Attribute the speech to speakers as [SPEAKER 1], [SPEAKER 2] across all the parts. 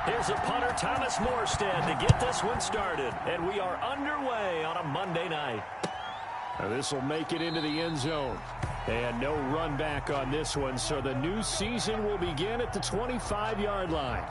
[SPEAKER 1] Here's a punter, Thomas Morstead, to get this one started. And we are underway on a Monday night.
[SPEAKER 2] This will make it into the end zone. And no run back on this one, so the new season will begin at the 25-yard line.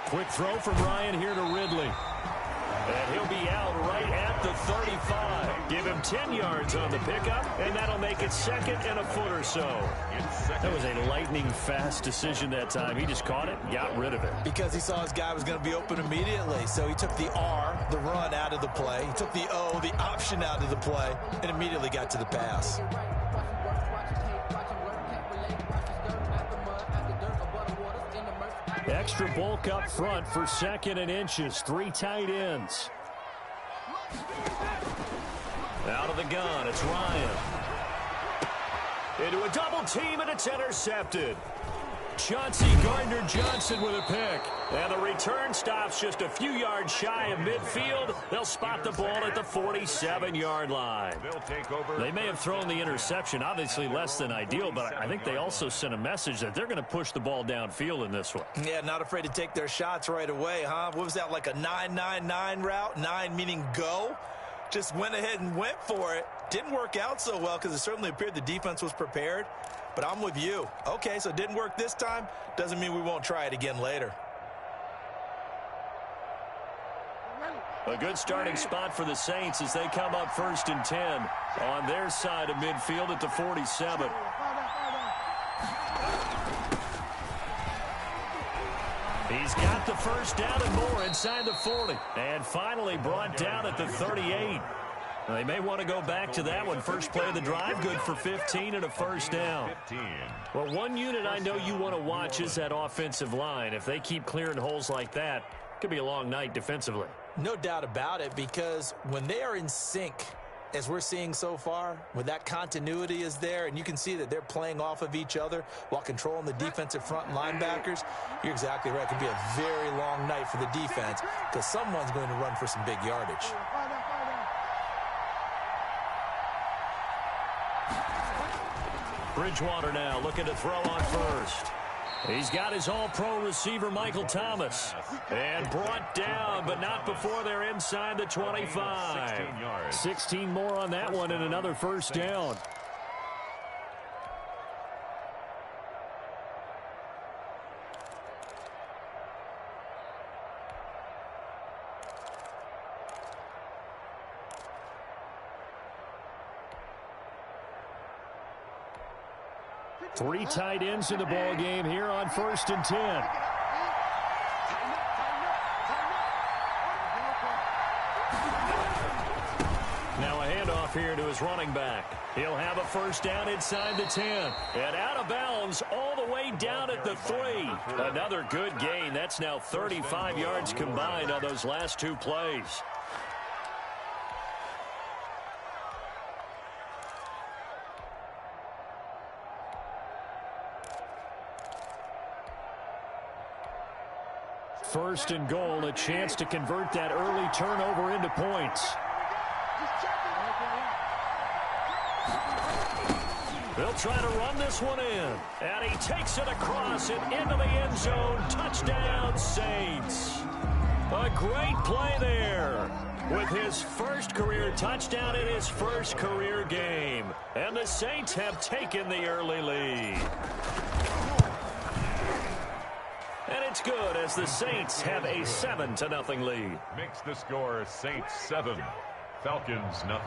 [SPEAKER 1] Quick throw from Ryan here to Ridley. And he'll be out right at the 35. Give him 10 yards on the pickup, and that'll make it second and a foot or so. That was a lightning-fast decision that time. He just caught it and got rid of it.
[SPEAKER 3] Because he saw his guy was going to be open immediately. So he took the R, the run, out of the play. He took the O, the option, out of the play, and immediately got to the pass.
[SPEAKER 2] Extra bulk up front for second and inches. 3 tight ends.
[SPEAKER 1] Out of the gun, it's Ryan. Into a double team, and it's intercepted. Chauncey Gardner-Johnson with a pick. And the return stops just a few yards shy of midfield. They'll spot the ball at the 47-yard line. They may have thrown the interception, obviously less than ideal, but I think they also sent a message that they're going to push the ball downfield in this one.
[SPEAKER 3] Yeah, not afraid to take their shots right away, huh? What was that, like a 9-9-9 route? 9 meaning go? Just went ahead and went for it. Didn't work out so well because it certainly appeared the defense was prepared. But I'm with you. Okay, so it didn't work this time. Doesn't mean we won't try it again later.
[SPEAKER 1] A good starting spot for the Saints as they come up 1st and 10 on their side of midfield at the 47. He's got the first down and more inside the 40. And finally brought down at the 38. They may want to go back to that one. First play of the drive, good for 15 and a first down. Well, one unit I know you want to watch is that offensive line. If they keep clearing holes like that, it could be a long night defensively.
[SPEAKER 3] No doubt about it, because when they are in sync, as we're seeing so far, when that continuity is there, and you can see that they're playing off of each other while controlling the defensive front and linebackers, you're exactly right. It could be a very long night for the defense because someone's going to run for some big yardage.
[SPEAKER 1] Bridgewater now looking to throw on first. He's got his all-pro receiver, Michael Thomas. And brought down, but not before they're inside the 25.
[SPEAKER 2] 16 more on that one and another first down. Three tight ends in the ball game here on 1st and 10.
[SPEAKER 1] Now a handoff here to his running back. He'll have a first down inside the 10. And out of bounds all the way down at the 3. Another good gain. That's now 35 yards combined on those last 2 plays.
[SPEAKER 2] First and goal, a chance to convert that early turnover into points.
[SPEAKER 1] They'll try to run this one in. And he takes it across and into the end zone. Touchdown, Saints. A great play there with his first career touchdown in his first career game. And the Saints have taken the early lead. And it's good as the Saints have a 7-0 lead.
[SPEAKER 4] Makes the score Saints 7, Falcons 0.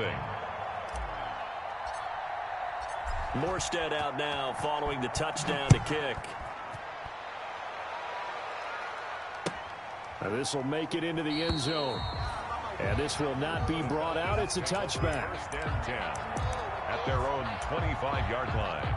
[SPEAKER 1] Morstead out now following the touchdown to kick.
[SPEAKER 2] Now this will make it into the end zone. And this will not be brought out. It's a touchback.
[SPEAKER 4] 1st and 10 at their own 25-yard line.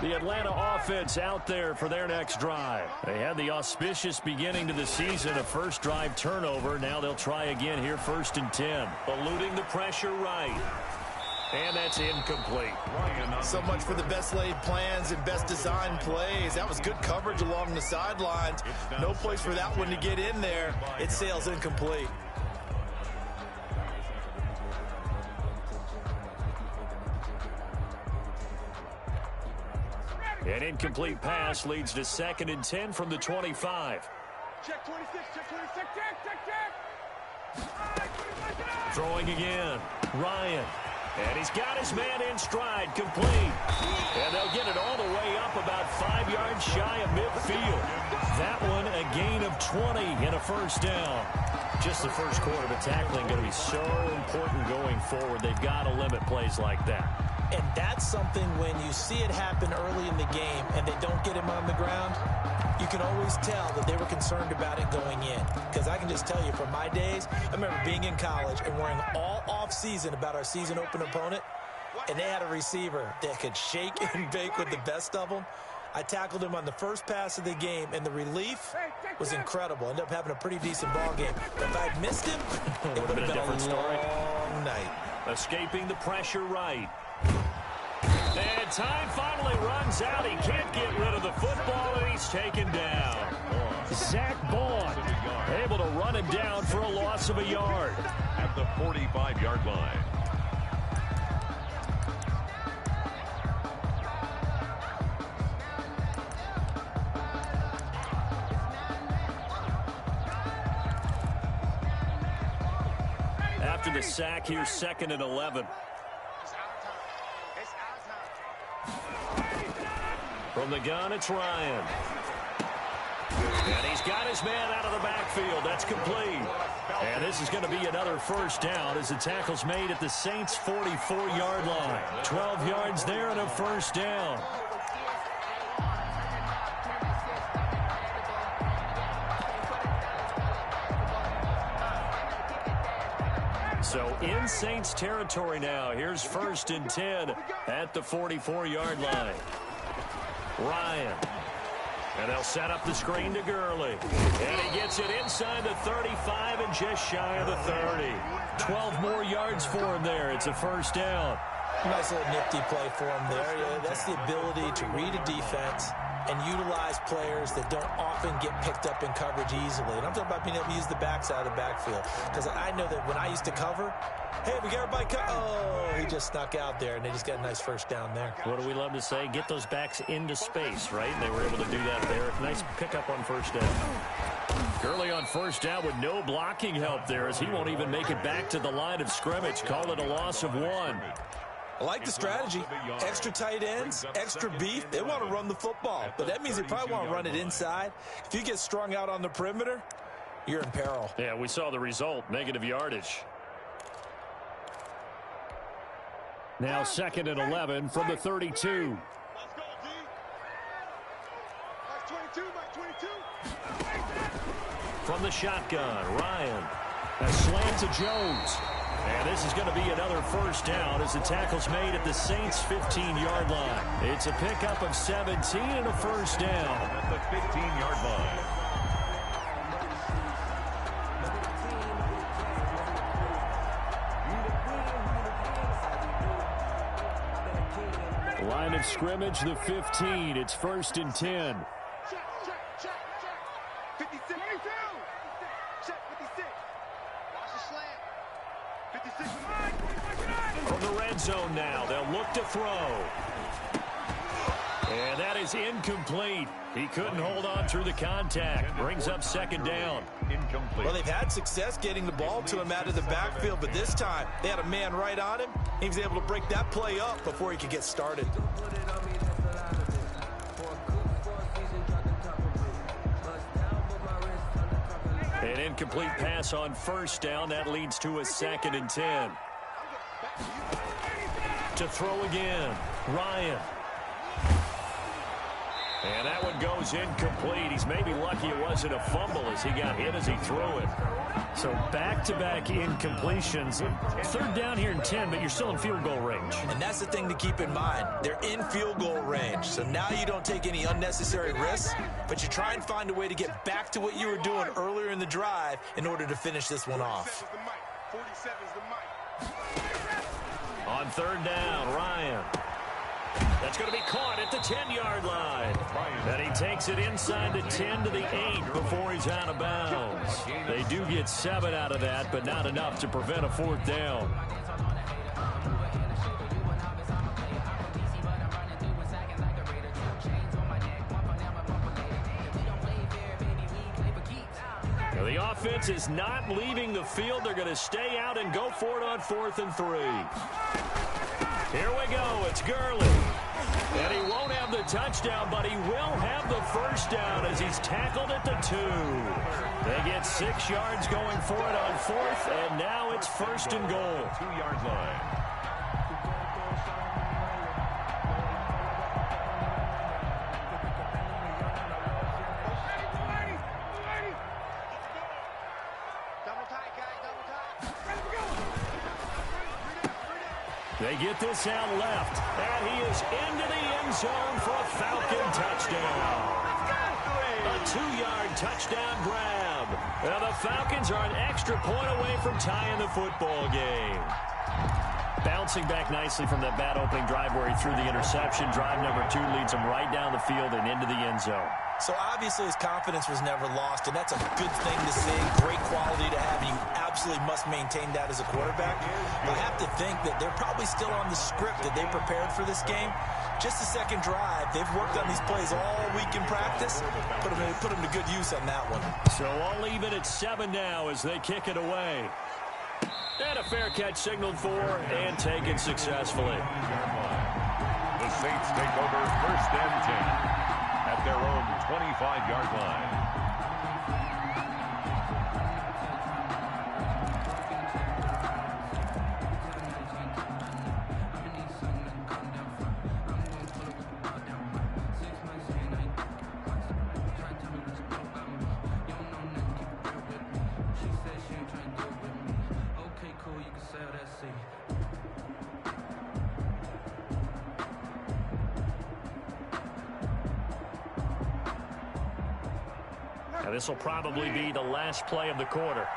[SPEAKER 2] The Atlanta offense out there for their next drive. They had the auspicious beginning to the season, a first drive turnover. Now they'll try again here, 1st and 10.
[SPEAKER 1] Eluding the pressure right. And that's incomplete.
[SPEAKER 3] So much for the best laid plans and best design plays. That was good coverage along the sidelines. No place for that one to get in there. It sails incomplete.
[SPEAKER 2] An incomplete pass leads to 2nd and 10 from the 25.
[SPEAKER 5] Check 26, check 26, check.
[SPEAKER 2] Throwing again. Ryan. And he's got his man in stride, complete. And they'll get it all the way up about 5 yards shy of midfield. That one a gain of 20 and a first down. Just the first quarter, but tackling going to be so important going forward. They've got to limit plays like that.
[SPEAKER 3] And that's something when you see it happen early in the game and they don't get him on the ground, you can always tell that they were concerned about it going in. Because I can just tell you from my days, I remember being in college and worrying all off-season about our season open opponent, and they had a receiver that could shake and bake with the best of them. I tackled him on the first pass of the game, and the relief was incredible. Ended up having a pretty decent ball game. But if I'd missed him, it would have been a different story. Long night.
[SPEAKER 1] Escaping the pressure right. And time finally runs out. He can't get rid of the football, and he's taken down.
[SPEAKER 2] Zach Bond able to run him down for a loss of a yard.
[SPEAKER 4] At the 45-yard line.
[SPEAKER 2] After the sack, here's 2nd and 11. From the gun, it's Ryan.
[SPEAKER 1] And he's got his man out of the backfield. That's complete.
[SPEAKER 2] And this is going to be another first down as the tackle's made at the Saints' 44-yard line. 12 yards there and a first down. So in Saints territory now. Here's 1st and 10 at the 44-yard line. Ryan. And they'll set up the screen to Gurley. And he gets it inside the 35 and just shy of the 30. 12 more yards for him there. It's a first down.
[SPEAKER 3] Nice little nifty play for him there. Yeah, that's the ability to read a defense and utilize players that don't often get picked up in coverage easily. And I'm talking about being able to use the backs out of the backfield. Because I know that when I used to cover, hey, we got everybody oh, he just snuck out there, and they just got a nice first down there.
[SPEAKER 2] What do we love to say? Get those backs into space, right? And they were able to do that there. Nice pickup on first down. Gurley on first down with no blocking help there as he won't even make it back to the line of scrimmage. Call it a loss of 1.
[SPEAKER 3] I like the strategy. Extra tight ends, extra beef. They want to run the football, but that means they probably want to run it inside. If you get strung out on the perimeter, you're in peril.
[SPEAKER 2] Yeah, we saw the result, negative yardage. Now 2nd and 11 from the 32.
[SPEAKER 5] Let's go, D. That's 22, that's 22.
[SPEAKER 2] From the shotgun, Ryan. A slant to Jones. And this is going to be another first down as the tackle's made at the Saints' 15-yard line. It's a pickup of 17 and a first down.
[SPEAKER 4] At the 15-yard line.
[SPEAKER 2] Line of scrimmage, the 15. It's 1st and 10.
[SPEAKER 5] Check. 56. 22. Check 56. Watch the slant. 56.
[SPEAKER 1] From the red zone now, they'll look to throw.
[SPEAKER 2] And that is incomplete. He couldn't hold on through the contact. Brings up 2nd down.
[SPEAKER 4] Incomplete.
[SPEAKER 3] Well, they've had success getting the ball to him out of the backfield, but this time they had a man right on him. He was able to break that play up before he could get started.
[SPEAKER 2] An incomplete pass on first down. That leads to a 2nd and 10. To throw again, Ryan.
[SPEAKER 1] And that one goes incomplete. He's maybe lucky it wasn't a fumble as he got hit as he threw it.
[SPEAKER 2] So back-to-back incompletions. Third down here in 10, but you're still in field goal range.
[SPEAKER 3] And that's the thing to keep in mind. They're in field goal range. So now you don't take any unnecessary risks, but you try and find a way to get back to what you were doing earlier in the drive in order to finish this one off.
[SPEAKER 5] 47's the mic.
[SPEAKER 1] On third down, Ryan. That's going to be caught at the 10-yard line. And he takes it inside the 10 to the 8 before he's out of bounds. They do get 7 out of that, but not enough to prevent a fourth down. Now the offense is not leaving the field. They're going to stay out and go for it on 4th and 3. Here we go. It's Gurley. And he won't have the touchdown, but he will have the first down as he's tackled at the 2. They get 6 yards going for it on 4th, and now it's 1st and goal.
[SPEAKER 4] 2-yard line.
[SPEAKER 1] They get this out left, and he is into the end zone for a Falcon touchdown. A 2-yard touchdown grab. Now the Falcons are an extra point away from tying the football game.
[SPEAKER 2] Bouncing back nicely from that bad opening drive where he threw the interception. Drive number 2 leads him right down the field and into the end zone.
[SPEAKER 3] So obviously his confidence was never lost, and that's a good thing to see. Great quality to have. You absolutely must maintain that as a quarterback. But I have to think that they're probably still on the script that they prepared for this game. Just the second drive. They've worked on these plays all week in practice. Put them to good use on that one.
[SPEAKER 1] So all even at 7 now as they kick it away. And a fair catch signaled for and taken successfully.
[SPEAKER 4] The Saints take over 1st and 10 at their own 25-yard line.
[SPEAKER 1] Now this will probably be the last play of the quarter.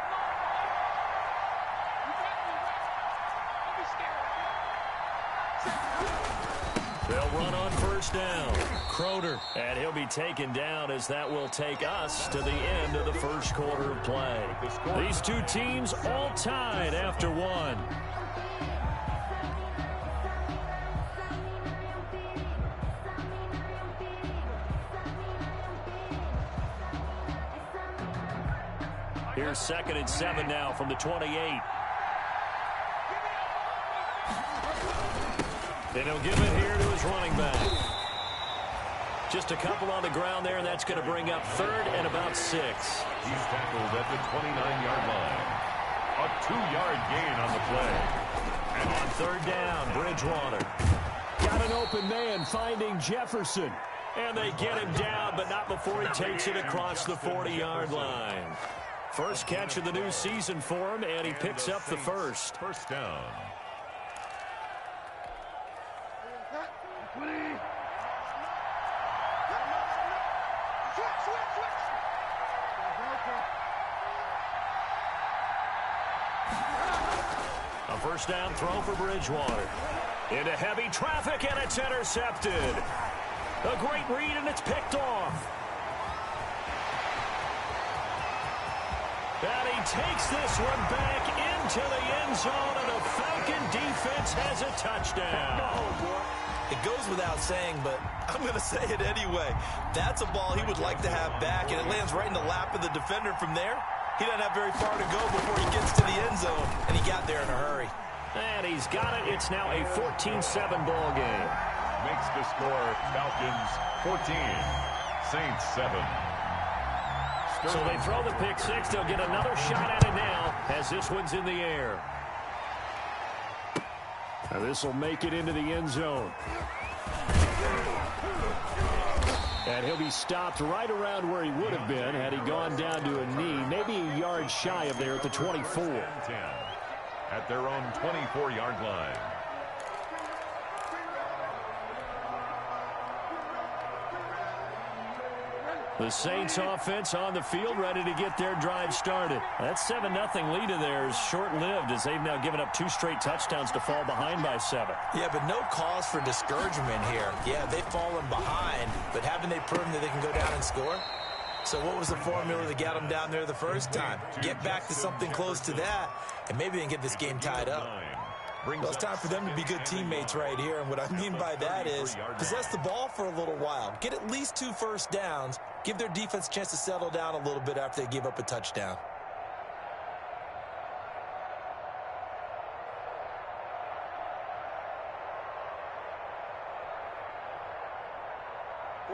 [SPEAKER 1] They'll run on 1st down. Croner, and he'll be taken down as that will take us to the end of the 1st quarter of play. These two teams all tied after 1. Here's 2nd and 7 now from the 28. And he'll give it here to his running back. Just a couple on the ground there, and that's going to bring up 3rd and about 6.
[SPEAKER 4] He's tackled at the 29-yard line. A 2-yard gain on the play.
[SPEAKER 1] And on 3rd down, Bridgewater. Got an open man finding Jefferson. And they get him down, but not before he takes it across the 40-yard line. First catch of the new season for him, and he picks up the first.
[SPEAKER 4] 1st down.
[SPEAKER 1] A 1st down throw for Bridgewater. Into heavy traffic, and it's intercepted. A great read, and it's picked off. And he takes this one back into the end zone, and the Falcon defense has a touchdown.
[SPEAKER 3] It goes without saying, but I'm going to say it anyway. That's a ball he would like to have back, and it lands right in the lap of the defender from there. He doesn't have very far to go before he gets to the end zone, and he got there in a hurry.
[SPEAKER 1] And he's got it. It's now a 14-7 ball game.
[SPEAKER 4] Makes the score Falcons 14, Saints 7.
[SPEAKER 1] So they throw the pick 6. They'll get another shot at it now as this one's in the air. Now this will make it into the end zone.
[SPEAKER 2] And he'll be stopped right around where he would have been had he gone down to a knee, maybe a yard shy of there at the 24.
[SPEAKER 4] 10 at their own 24-yard line.
[SPEAKER 2] The Saints offense on the field, ready to get their drive started. That 7-0 lead of theirs short-lived as they've now given up 2 straight touchdowns to fall behind by 7.
[SPEAKER 3] Yeah, but no cause for discouragement here. Yeah, they've fallen behind, but haven't they proven that they can go down and score? So what was the formula that got them down there the first time? Get back to something close to that, and maybe they can get this game tied up. Well, it's time for them to be good teammates right here, and what I mean by that is possess the ball for a little while. Get at least 2 first downs. Give their defense a chance to settle down a little bit after they give up a touchdown.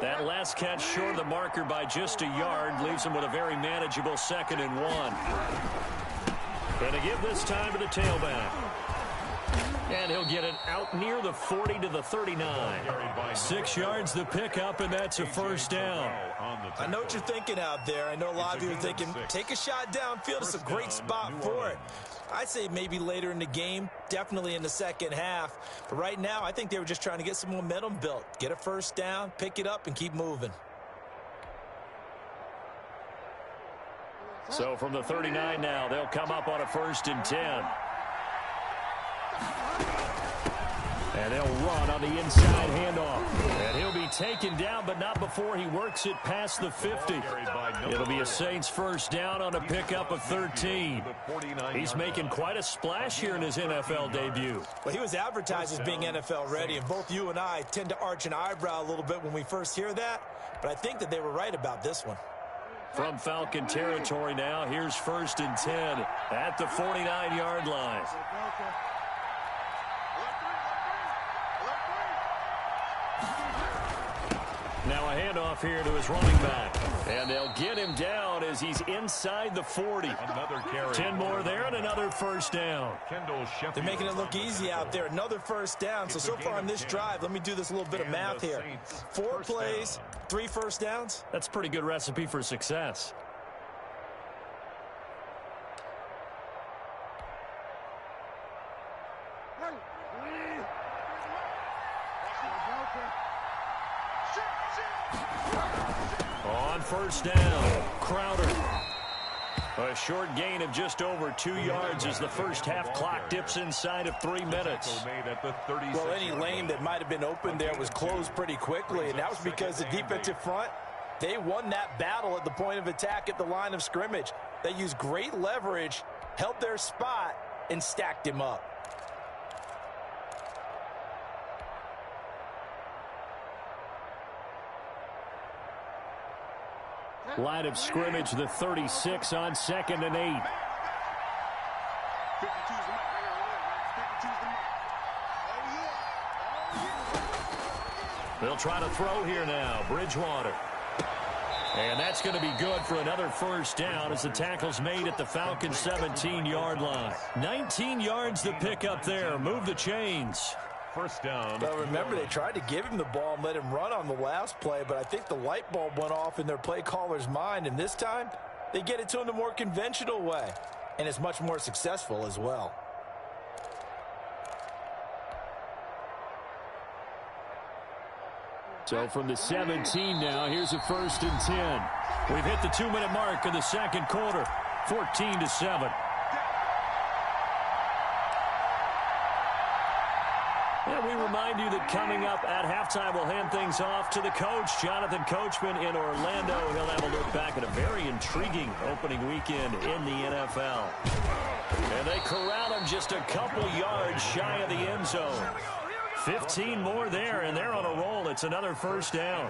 [SPEAKER 2] That last catch short of the marker by just a yard leaves them with a very manageable 2nd and 1. And to give this time to the tailback. And he'll get it out near the 40 to the 39. 6 yards the pickup, and that's a first down.
[SPEAKER 3] I know what you're thinking out there. I know a lot of you are thinking, take a shot downfield. It's a great spot for it. I'd say maybe later in the game, definitely in the second half. But right now, I think they were just trying to get some momentum built. Get a first down, pick it up, and keep moving.
[SPEAKER 2] So from the 39 now, they'll come up on a 1st and 10. And they'll run on the inside handoff. And he'll be taken down, but not before he works it past the 50. It'll be a Saints first down on a pickup of 13. He's making quite a splash here in his NFL debut.
[SPEAKER 3] Well, he was advertised as being NFL ready, and both you and I tend to arch an eyebrow a little bit when we first hear that. But I think that they were right about this one.
[SPEAKER 2] From Falcon territory now, here's 1st and 10 at the 49-yard line. Now a handoff here to his running back. And they'll get him down as he's inside the 40.
[SPEAKER 4] Another carry.
[SPEAKER 2] 10 more there and another first down.
[SPEAKER 3] They're making it look easy out there. Another first down. So far on this drive, let me do this little bit of math here. 4 plays, 3 first downs.
[SPEAKER 2] That's a pretty good recipe for success. On first down, Crowder. A short gain of just over 2 yards as the first half clock dips inside of 3 minutes.
[SPEAKER 3] Well, any lane that might have been open there was closed pretty quickly, and that was because the defensive front, they won that battle at the point of attack at the line of scrimmage. They used great leverage, held their spot, and stacked him up.
[SPEAKER 2] Line of scrimmage, the 36 on 2nd and 8. They'll try to throw here now. Bridgewater. And that's going to be good for another first down as the tackle's made at the Falcons' 17-yard line. 19 yards to pick up there. Move the chains.
[SPEAKER 4] First down.
[SPEAKER 3] Well, remember, they tried to give him the ball and let him run on the last play, but I think the light bulb went off in their play caller's mind, and this time they get it to him the more conventional way, and it's much more successful as well.
[SPEAKER 2] So from the 17 now, here's a 1st and 10. We've hit the 2-minute mark of the second quarter, 14-7. And we remind you that coming up at halftime, we'll hand things off to the coach, Jonathan Coachman in Orlando. He'll have a look back at a very intriguing opening weekend in the NFL. And they corral him just a couple yards shy of the end zone. 15 more there, and they're on a roll. It's another first down.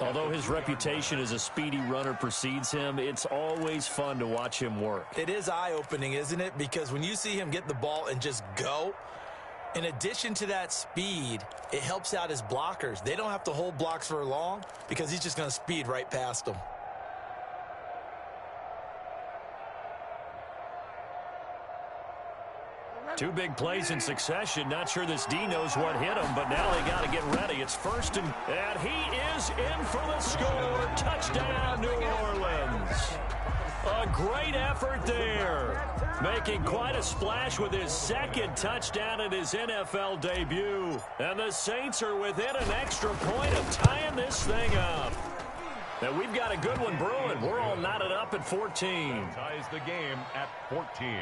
[SPEAKER 2] Although his reputation as a speedy runner precedes him, it's always fun to watch him work.
[SPEAKER 3] It is eye-opening, isn't it? Because when you see him get the ball and just go, in addition to that speed, it helps out his blockers. They don't have to hold blocks for long because he's just going to speed right past them.
[SPEAKER 2] Two big plays in succession. Not sure this D knows what hit him, but now they got to get ready. It's first and he is in for the score. Touchdown, New Orleans. A great effort there. Making quite a splash with his second touchdown in his NFL debut. And the Saints are within an extra point of tying this thing up. Now we've got a good one brewing. We're all knotted up at 14.
[SPEAKER 4] Ties the game at 14.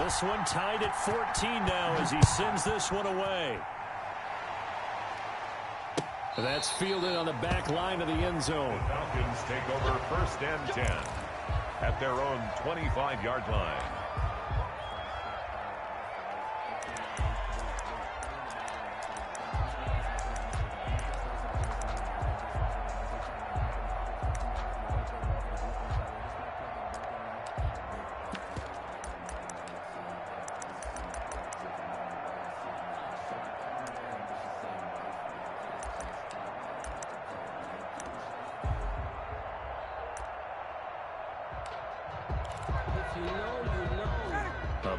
[SPEAKER 2] This one tied at 14 now as he sends this one away. That's fielded on the back line of the end zone.
[SPEAKER 4] Falcons take over first and 10 at their own 25-yard line.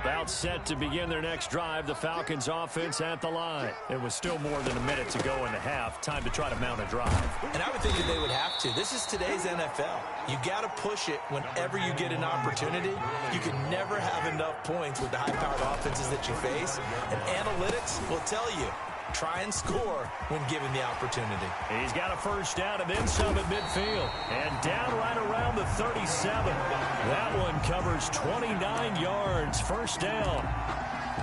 [SPEAKER 2] About set to begin their next drive. The Falcons offense at the line. It was still more than a minute to go in the half. Time to try to mount a drive.
[SPEAKER 3] And I would think that they would have to. This is today's NFL. You got to push it whenever you get an opportunity. You can never have enough points with the high-powered offenses that you face. And analytics will tell you, try and score when given the opportunity.
[SPEAKER 2] He's got a first down and then some at midfield. And down right around the 37. That one covers 29 yards. First down.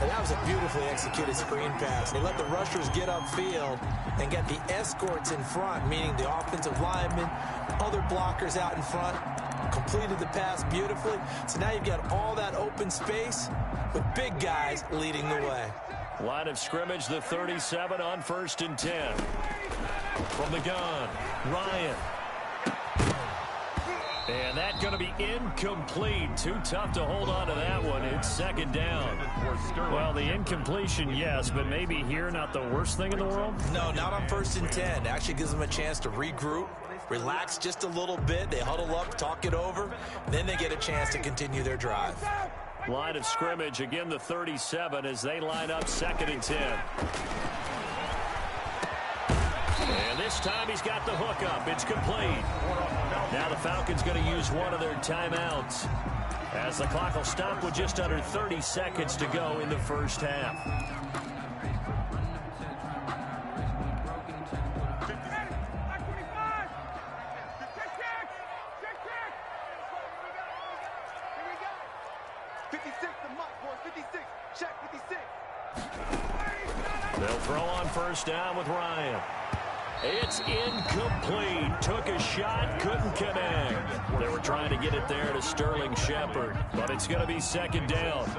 [SPEAKER 3] And that was a beautifully executed screen pass. They let the rushers get upfield and get the escorts in front, meaning the offensive linemen, other blockers out in front, completed the pass beautifully. So now you've got all that open space with big guys leading the way.
[SPEAKER 2] Line of scrimmage, the 37 on first and 10. From the gun, Ryan. And that's going to be incomplete. Too tough to hold on to that one. It's second down. Well, the incompletion, yes, but maybe here not the worst thing in the world?
[SPEAKER 3] No, not on first and 10. It actually gives them a chance to regroup, relax just a little bit. They huddle up, talk it over, then they get a chance to continue their drive.
[SPEAKER 2] Line of scrimmage, again the 37 as they line up second and 10. And this time he's got the hook up. It's complete. Now the Falcons going to use one of their timeouts as the clock will stop with just under 30 seconds to go in the first half. They'll throw on first down with Ryan. It's incomplete. Took a shot, couldn't connect. They were trying to get it there to Sterling Shepard, but it's going to be second down.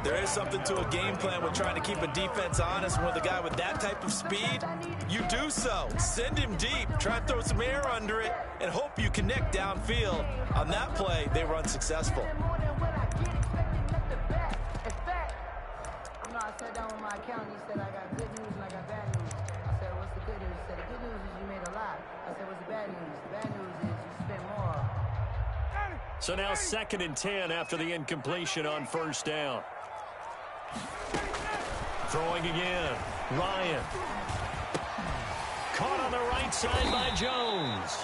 [SPEAKER 3] There is something to a game plan with trying to keep a defense honest. With a guy with that type of speed, you do so. Send him deep. Try and throw some air under it and hope you connect downfield. On that play, they were unsuccessful.
[SPEAKER 6] I sat down with my accountant. He said, I got good news and I got bad news. I said, what's the good news? He said, the good news is you made a lot. I said, what's the bad news? The bad news is you spent more.
[SPEAKER 2] So now second and 10 after the incompletion on first down. Throwing again. Ryan. Caught on the right side by Jones.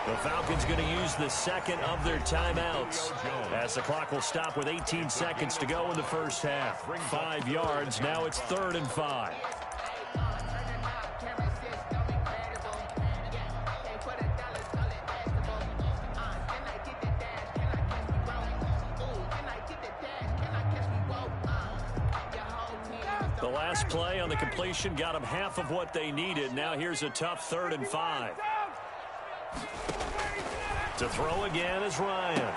[SPEAKER 2] The Falcons going to use the second of their timeouts as the clock will stop with 18 seconds to go in the first half. 5 yards. Now it's 3rd and 5. The last play on the completion got them half of what they needed. Now here's a tough 3rd and 5. To throw again is Ryan.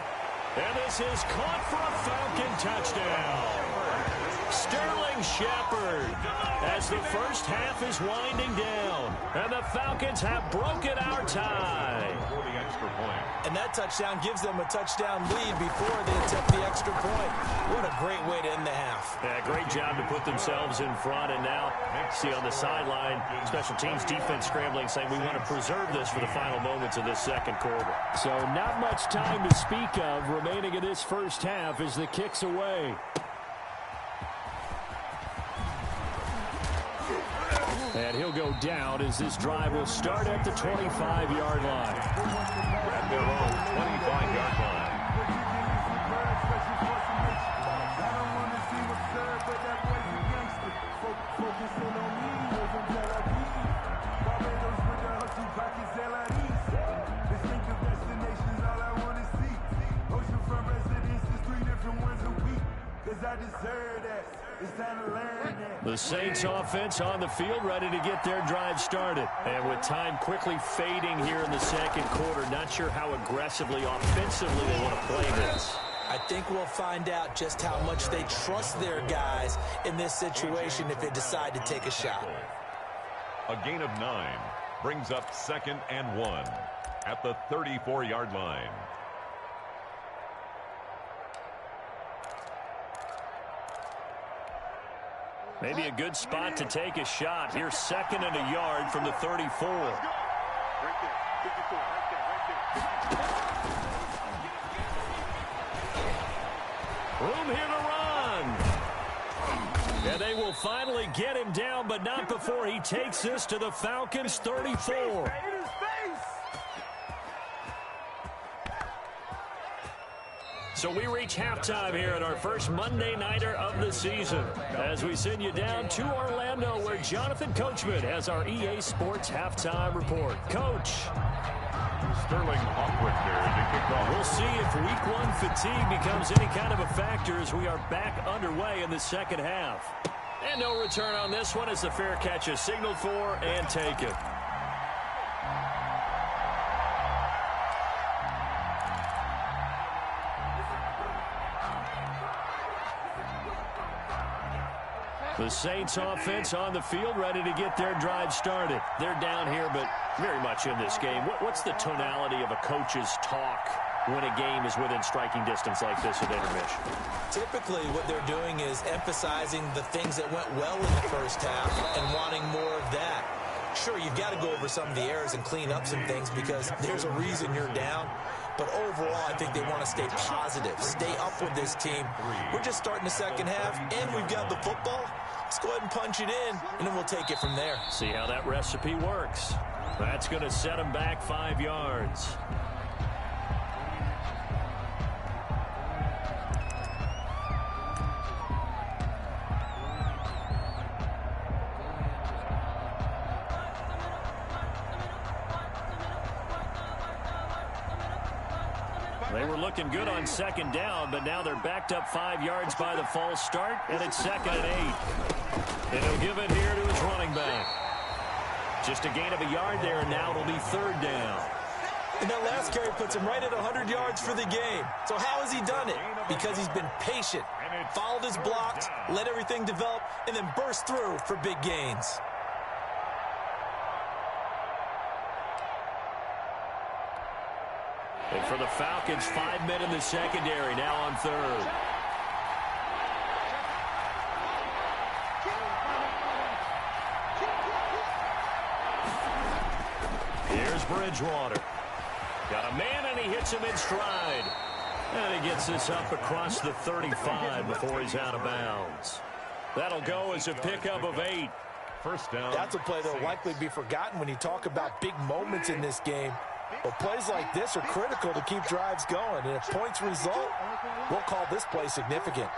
[SPEAKER 2] And this is caught for a Falcon touchdown.
[SPEAKER 1] Sterling Shepard, as the first half is winding down, and the Falcons have broken our tie.
[SPEAKER 4] For the extra point.
[SPEAKER 3] And that touchdown gives them a touchdown lead before they attempt the extra point. What a great way to end the half.
[SPEAKER 1] Yeah, great job to put themselves in front, and now see on the sideline, special teams defense scrambling, saying we want to preserve this for the final moments of this second quarter.
[SPEAKER 2] So not much time to speak of remaining in this first half as the kick's away. And he'll go down as this drive will start at the 25-yard line.
[SPEAKER 4] At their own 25-yard line.
[SPEAKER 1] The Saints offense on the field, ready to get their drive started. And with time quickly fading here in the second quarter, not sure how aggressively, offensively they want to play this.
[SPEAKER 3] I think we'll find out just how much they trust their guys in this situation if they decide to take a shot.
[SPEAKER 4] A gain of 9 brings up 2nd and 1 at the 34-yard line.
[SPEAKER 1] Maybe a good spot to take a shot. Here's 2nd and a yard from the 34.
[SPEAKER 5] Right there. 54, right there.
[SPEAKER 1] Room here to run. And they will finally get him down, but not before he takes this to the Falcons' 34. So we reach halftime here at our first Monday Nighter of the season as we send you down to Orlando where Jonathan Coachman has our EA Sports Halftime Report. Coach.
[SPEAKER 4] Sterling awkward there to kick off.
[SPEAKER 1] We'll see if week 1 fatigue becomes any kind of a factor as we are back underway in the second half. And no return on this one as the fair catch is signaled for and taken. The Saints offense on the field, ready to get their drive started. They're down here, but very much in this game. What's the tonality of a coach's talk when a game is within striking distance like this at intermission?
[SPEAKER 3] Typically, what they're doing is emphasizing the things that went well in the first half and wanting more of that. Sure, you've got to go over some of the errors and clean up some things because there's a reason you're down. But overall, I think they want to stay positive, stay up with this team. We're just starting the second half, and we've got the football. Let's go ahead and punch it in, and then we'll take it from there.
[SPEAKER 1] See how that recipe works. That's going to set them back 5 yards. They were looking good on second down, but now they're backed up 5 yards by the false start, and it's 2nd and 8. And he'll give it here to his running back. Just a gain of a yard there, and now it'll be 3rd down.
[SPEAKER 3] And that last carry puts him right at 100 yards for the game. So how has he done it? Because he's been patient, followed his blocks, let everything develop, and then burst through for big gains.
[SPEAKER 1] And for the Falcons, 5 men in the secondary, now on 3rd. Here's Bridgewater. Got a man, and he hits him in stride. And he gets this up across the 35 before he's out of bounds. That'll go as a pickup of 8.
[SPEAKER 4] First down.
[SPEAKER 3] That's a play that will likely be forgotten when you talk about big moments in this game. But plays like this are critical to keep drives going. And if points result, we'll call this play significant.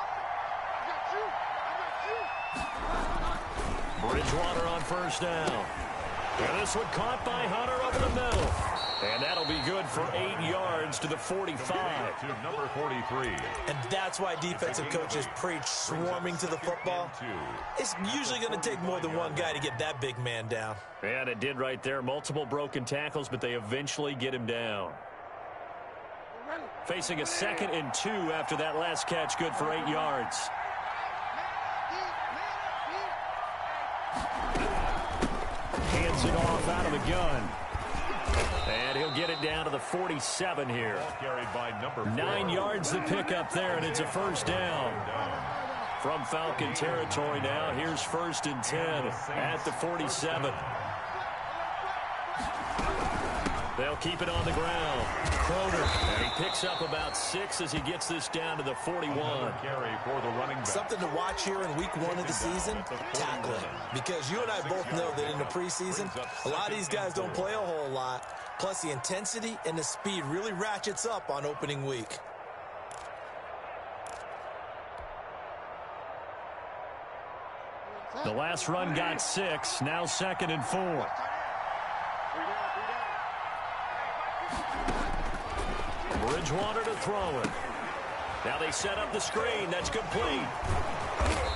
[SPEAKER 1] Bridgewater on first down. And this one caught by Hunter over the middle. And that'll be good for 8 yards to the 45.
[SPEAKER 4] To number 43.
[SPEAKER 3] And that's why defensive coaches preach swarming to the football. It's usually going to take more than one guy to get that big man down.
[SPEAKER 1] And it did right there. Multiple broken tackles, but they eventually get him down. Facing a 2nd and 2 after that last catch, good for 8 yards.
[SPEAKER 2] sends it off out of the gun. And he'll get it down to the 47 here.
[SPEAKER 4] Carried by number 4.
[SPEAKER 2] 9 yards to pick up there, and it's a first down. From Falcon territory now, here's 1st and 10 at the 47. They'll keep it on the ground. Croner, and he picks up about 6 as he gets this down to the 41.
[SPEAKER 4] Carry for the running back.
[SPEAKER 3] Something to watch here in week 1 of the season, tackling. Because you and I both know that in the preseason, a lot of these guys don't play a whole lot. Plus, the intensity and the speed really ratchets up on opening week.
[SPEAKER 2] The last run got 6. Now 2nd and 4. Bridgewater to throw it. Now they set up the screen. That's complete.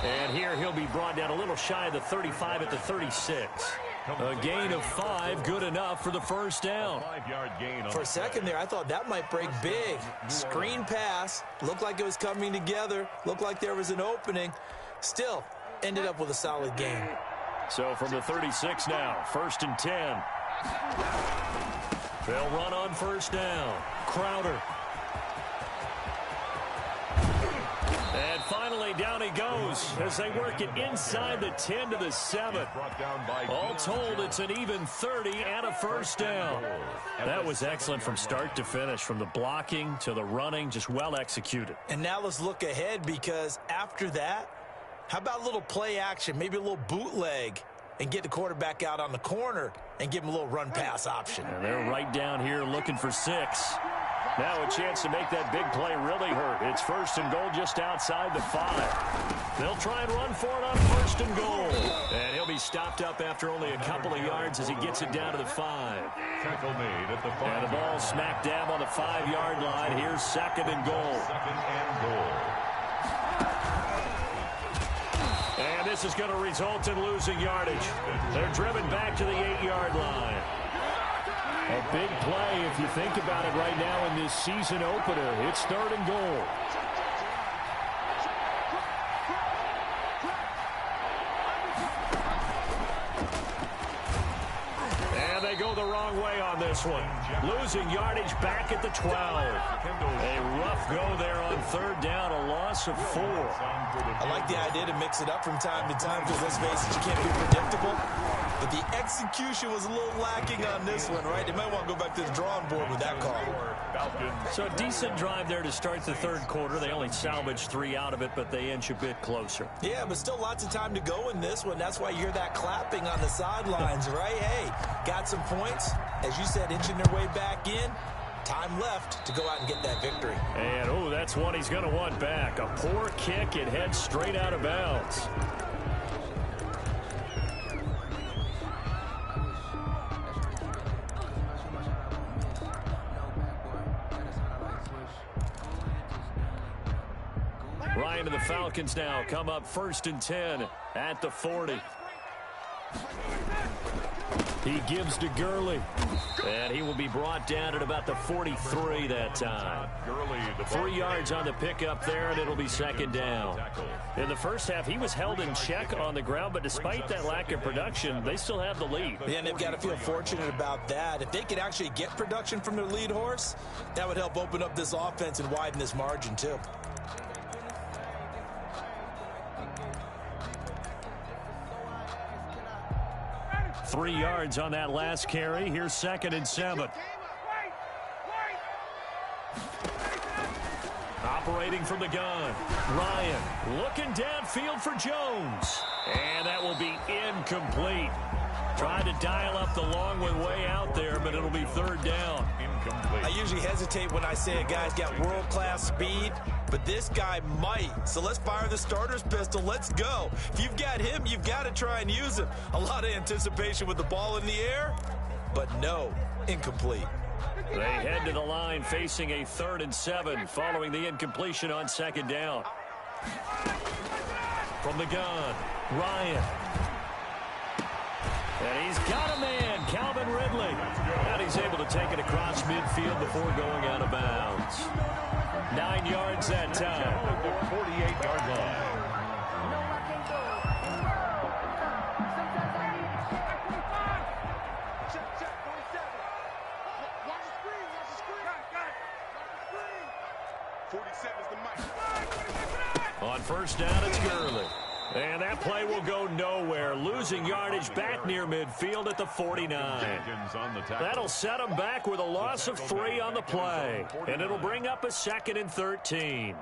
[SPEAKER 2] And here he'll be brought down a little shy of the 35 at the 36. A gain of 5, good enough for the first down.
[SPEAKER 4] 5-yard gain.
[SPEAKER 3] For a second there, I thought that might break big. Screen pass. Looked like it was coming together. Looked like there was an opening. Still, ended up with a solid gain.
[SPEAKER 2] So from the 36 now, 1st and 10. They'll run on first down. Crowder. And finally, down he goes as they work it inside the 10 to the 7. All told, it's an even 30 and a first down. That was excellent from start to finish, from the blocking to the running, just well executed.
[SPEAKER 3] And now let's look ahead, because after that, how about a little play action, maybe a little bootleg, and get the quarterback out on the corner and give him a little run-pass option.
[SPEAKER 2] And they're right down here looking for 6. Now a chance to make that big play really hurt. It's 1st and goal just outside the 5. They'll try and run for it on 1st and goal. And he'll be stopped up after only a couple of yards as he gets it down to the 5.
[SPEAKER 4] Tackle made at the 5.
[SPEAKER 2] And the ball smack dab on the 5-yard line. Here's 2nd and goal.
[SPEAKER 4] 2nd and goal.
[SPEAKER 2] And this is going to result in losing yardage. They're driven back to the 8-yard line. A big play if you think about it right now in this season opener. It's 3rd and goal. And they go the wrong way on this one. Losing yardage back at the 12. A rough go there on 3rd down, a loss of 4.
[SPEAKER 3] I like the idea to mix it up from time to time, because let's face it, you can't be predictable. But the execution was a little lacking on this one, right? They might want to go back to the drawing board with that call.
[SPEAKER 2] So a decent drive there to start the 3rd quarter. They only salvaged 3 out of it, but they inch a bit closer.
[SPEAKER 3] Yeah, but still lots of time to go in this one. That's why you hear that clapping on the sidelines, right? Hey, got some points. As you said, inching their way back in. Time left to go out and get that victory.
[SPEAKER 2] And, oh, that's one he's going to want back. A poor kick. It heads straight out of bounds. Ryan and the Falcons now come up 1st and 10 at the 40. He gives to Gurley. And he will be brought down at about the 43 that time. 3 yards on the pickup there, and it'll be 2nd down. In the first half, he was held in check on the ground, but despite that lack of production, they still have the lead.
[SPEAKER 3] Yeah, and they've got to feel fortunate about that. If they could actually get production from their lead horse, that would help open up this offense and widen this margin too.
[SPEAKER 2] Three yards on that last carry. Here's 2nd and 7. Operating from the gun. Ryan looking downfield for Jones. And that will be incomplete. Tried to dial up the long way out there, but it'll be 3rd down. Incomplete.
[SPEAKER 3] I usually hesitate when I say a guy's got world-class speed, but this guy might. So let's fire the starter's pistol. Let's go. If you've got him, you've got to try and use him. A lot of anticipation with the ball in the air, but no, incomplete.
[SPEAKER 2] They head to the line facing a 3rd and 7 following the incompletion on 2nd down. From the gun, Ryan. And he's got a man, Calvin Ridley. And he's able to take it across midfield before going out of bounds. 9 yards that time.
[SPEAKER 4] 48-yard line.
[SPEAKER 5] 47's the mic.
[SPEAKER 1] On first down, it's Gurley. And that play will go nowhere, losing yardage back near midfield at the 49. That'll set them back with a loss of 3 on the play. And it'll bring up a 2nd and 13.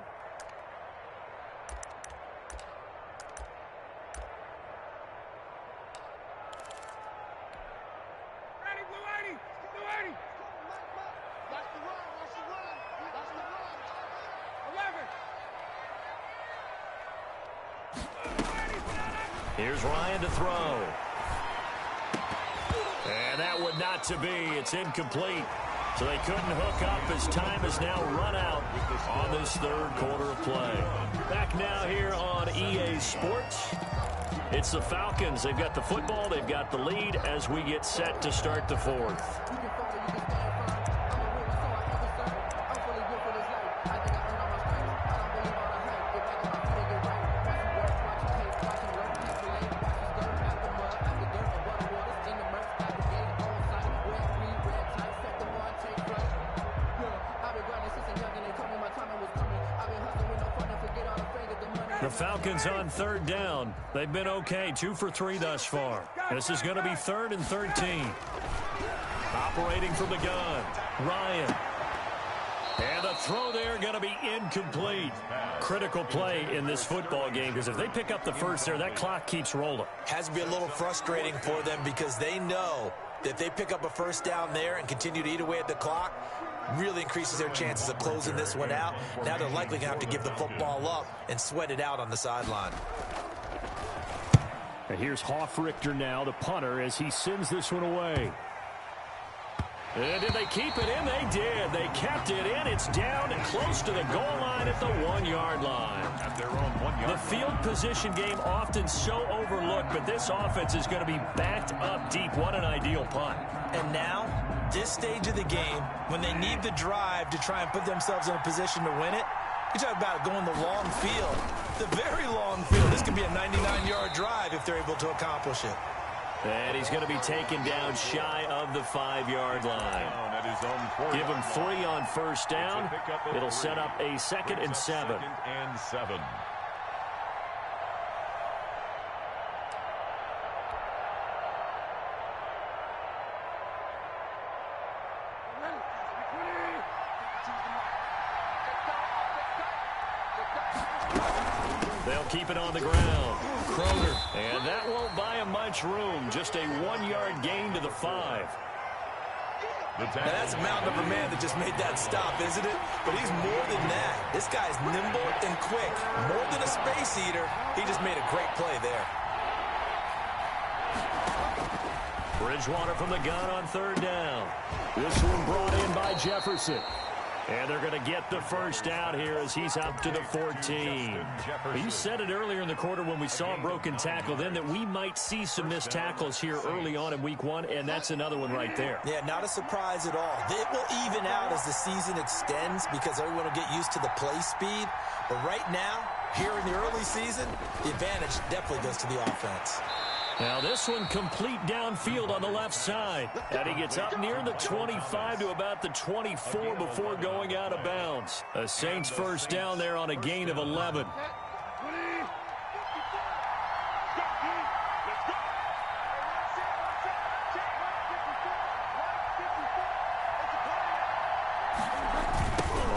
[SPEAKER 1] Here's Ryan to throw. And that would not to be. It's incomplete. So they couldn't hook up as time has now run out on this third quarter of play. Back now here on EA Sports. It's the Falcons. They've got the football. They've got the lead as we get set to start the fourth. The Falcons on third down. They've been okay, 2 for 3 thus far. This is going to be 3rd and 13. Operating from the gun, Ryan. And the throw there going to be incomplete. Critical play in this football game because if they pick up the first there, that clock keeps rolling.
[SPEAKER 3] Has to be a little frustrating for them because they know that if they pick up a first down there and continue to eat away at the clock, really increases their chances of closing this one out. Now they're likely going to have to give the football up and sweat it out on the sideline.
[SPEAKER 1] And here's Hofrichter now, the punter, as he sends this one away. And did they keep it in? They did. They kept it in. It's down and close to the goal line at the 1-yard line.
[SPEAKER 4] At their own 1-yard
[SPEAKER 1] The field position game often so overlooked, but this offense is going to be backed up deep. What an ideal punt.
[SPEAKER 3] And now, this stage of the game, when they need the drive to try and put themselves in a position to win it, you talk about going the long field, the very long field. This could be a 99-yard drive if they're able to accomplish it.
[SPEAKER 1] And he's going to be taken down shy of the 5-yard line. Give him 3 on first down. It'll set up a 2nd and 7. They'll keep it on the ground. Kroger. And that won't buy him much room. Just a 1-yard gain to the 5.
[SPEAKER 3] Now that's a mountain of a man that just made that stop, isn't it? But he's more than that. This guy's nimble and quick. More than a space eater. He just made a great play there.
[SPEAKER 1] Bridgewater from the gun on third down. This one brought in by Jefferson. And they're going to get the first down here as he's up to the 14. You said it earlier in the quarter when we saw a broken tackle then that we might see some missed tackles here early on in week 1, and that's another one right there.
[SPEAKER 3] Yeah, not a surprise at all. It will even out as the season extends because everyone will get used to the play speed. But right now, here in the early season, the advantage definitely goes to the offense.
[SPEAKER 1] Now this one complete downfield on the left side. And he gets up near the 25 to about the 24 before going out of bounds. A Saints first down there on a gain of 11.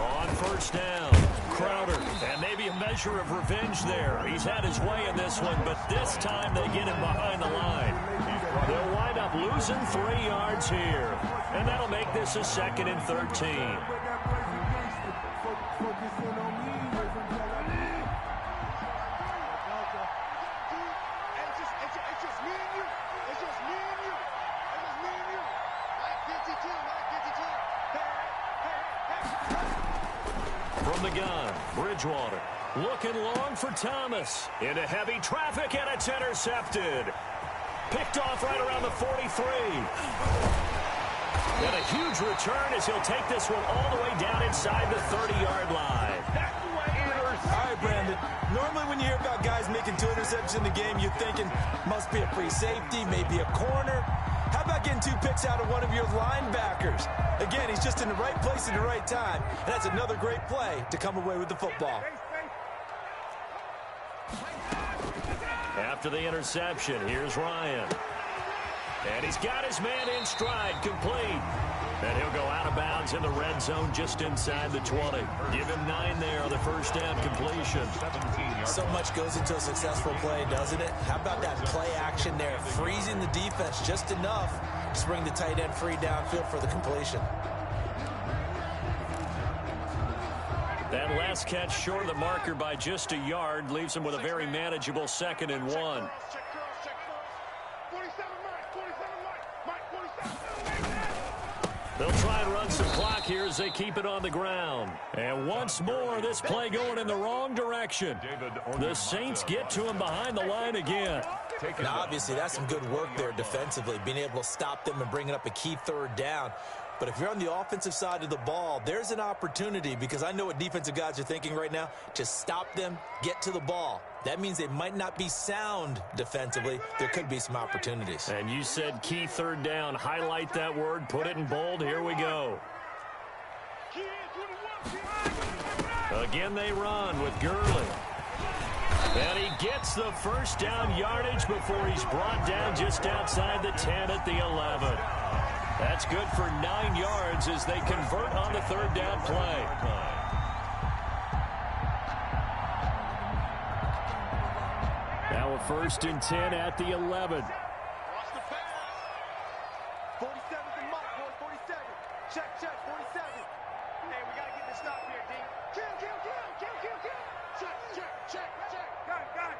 [SPEAKER 1] On first down, Crowder. And maybe a measure of revenge there. He's had his way in this one, but this time they get him behind the line. They'll wind up losing 3 yards here. And that'll make this a 2nd and 13. From the gun, Bridgewater. Looking long for Thomas. Into heavy traffic, and it's intercepted. Picked off right around the 43. And a huge return as he'll take this one all the way down inside the 30-yard line.
[SPEAKER 3] All right, Brandon. Normally when you hear about guys making 2 interceptions in the game, you're thinking must be a free safety, maybe a corner. How about getting 2 picks out of one of your linebackers? Again, he's just in the right place at the right time, and that's another great play to come away with the football.
[SPEAKER 2] After the interception, here's Ryan. And he's got his man in stride, complete. And he'll go out of bounds in the red zone just inside the 20. Give him 9 there on the first down completion.
[SPEAKER 3] So much goes into a successful play, doesn't it? How about that play action there? Freezing the defense just enough to bring the tight end free downfield for the completion.
[SPEAKER 2] That last catch short of the marker by just a yard leaves him with a very manageable 2nd and 1. They'll try and run some clock here as they keep it on the ground. And once more, this play going in the wrong direction. The Saints get to him behind the line again.
[SPEAKER 3] Now, obviously, that's some good work there defensively, being able to stop them and bringing up a key 3rd down. But if you're on the offensive side of the ball, there's an opportunity, because I know what defensive guys are thinking right now, to stop them, get to the ball. That means they might not be sound defensively. There could be some opportunities.
[SPEAKER 2] And you said key 3rd down. Highlight that word. Put it in bold. Here we go. Again, they run with Gurley. And he gets the first down yardage before he's brought down just outside the 10 at the 11. That's good for 9 yards as they convert on the 3rd down play. Now a 1st and 10 at the 11.
[SPEAKER 5] 47's the mark, boy. 47. Check, 47. Hey, we got to get this stop here, D. Kill. Check. Got it.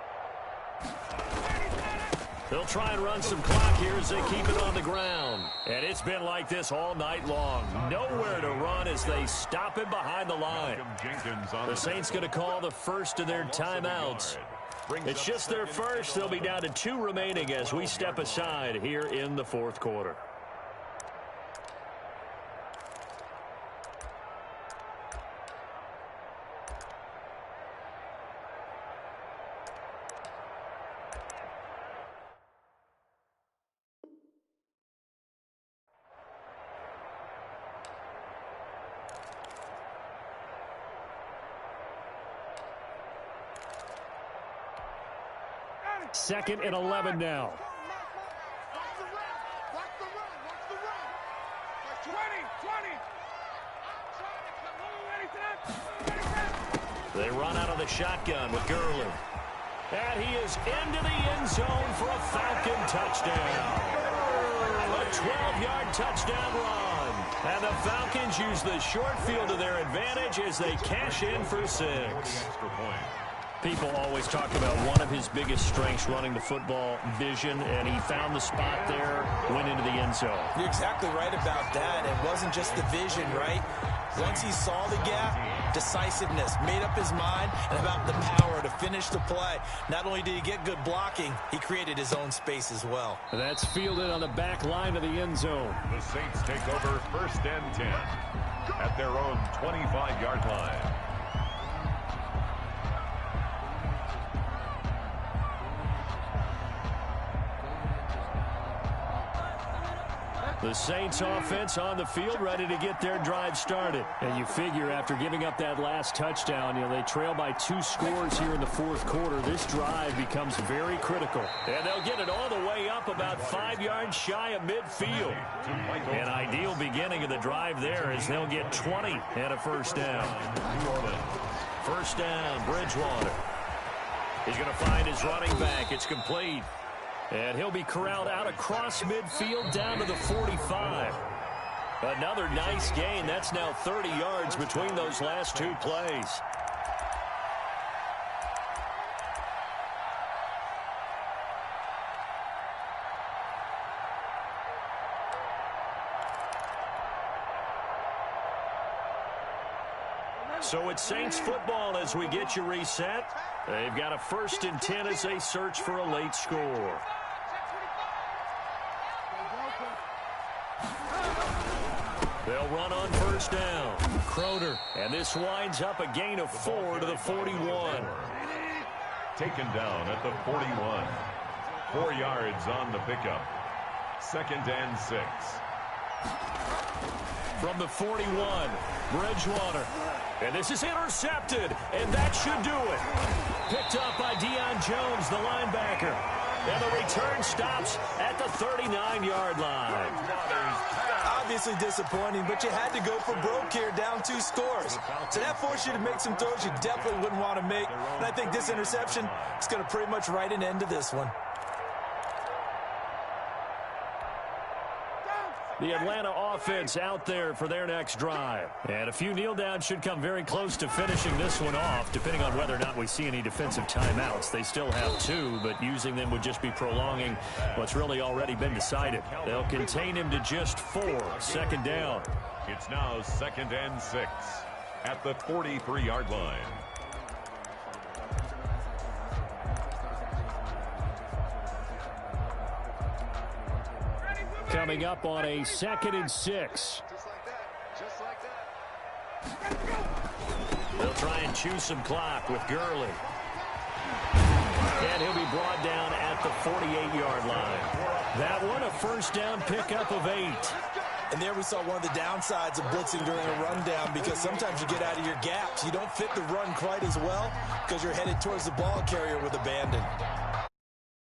[SPEAKER 2] They'll try and run some clock here as they keep it on the ground. And it's been like this all night long. Nowhere to run as they stop him behind the line. The Saints going to call the first of their timeouts. It's just their first. They'll be down to 2 remaining as we step aside here in the 4th quarter. Second and 11 now.
[SPEAKER 5] Watch the run. 20.
[SPEAKER 2] They run out of the shotgun with Gurley. And he is into the end zone for a Falcon touchdown. A 12-yard touchdown run. And the Falcons use the short field to their advantage as they cash in for 6. People always talk about one of his biggest strengths, running the football, vision, and he found the spot there, went into the end zone.
[SPEAKER 3] You're exactly right about that. It wasn't just the vision, right? Once he saw the gap, decisiveness, made up his mind, and about the power to finish the play. Not only did he get good blocking, he created his own space as well.
[SPEAKER 2] That's fielded on the back line of the end zone.
[SPEAKER 4] The Saints take over 1st and 10 at their own 25-yard line.
[SPEAKER 2] The Saints offense on the field, ready to get their drive started. And you figure after giving up that last touchdown, they trail by 2 scores here in the 4th quarter. This drive becomes very critical. And they'll get it all the way up about 5 yards shy of midfield. An ideal beginning of the drive there as they'll get 20 and a first down. First down, Bridgewater. He's going to find his running back. It's complete. And he'll be corralled out across midfield down to the 45. Another nice gain. That's now 30 yards between those last 2 plays. So it's Saints football as we get you reset. They've got a 1st and 10 as they search for a late score. They'll run on first down. Croder. And this winds up a gain of 4 to the 41.
[SPEAKER 4] Taken down at the 41. 4 yards on the pickup. 2nd and 6.
[SPEAKER 1] From the 41, Bridgewater. And this is intercepted, and that should do it. Picked up by Deion Jones, the linebacker. And the return stops at the 39-yard line.
[SPEAKER 3] Obviously disappointing, but you had to go for broke here, down 2 scores. So that forced you to make some throws you definitely wouldn't want to make. And I think this interception is going to pretty much write an end to this one.
[SPEAKER 1] The Atlanta offense out there for their next drive. And a few kneel downs should come very close to finishing this one off, depending on whether or not we see any defensive timeouts. They still have 2, but using them would just be prolonging what's really already been decided. They'll contain him to just 4. 2nd down.
[SPEAKER 4] It's now 2nd and 6 at the 43-yard line.
[SPEAKER 1] Coming up on a 2nd and 6.
[SPEAKER 5] Just like that.
[SPEAKER 1] They'll try and chew some clock with Gurley. And he'll be brought down at the 48-yard line. That one, a 1st down pickup of 8.
[SPEAKER 3] And there we saw one of the downsides of blitzing during a rundown, because sometimes you get out of your gaps. You don't fit the run quite as well because you're headed towards the ball carrier with abandon.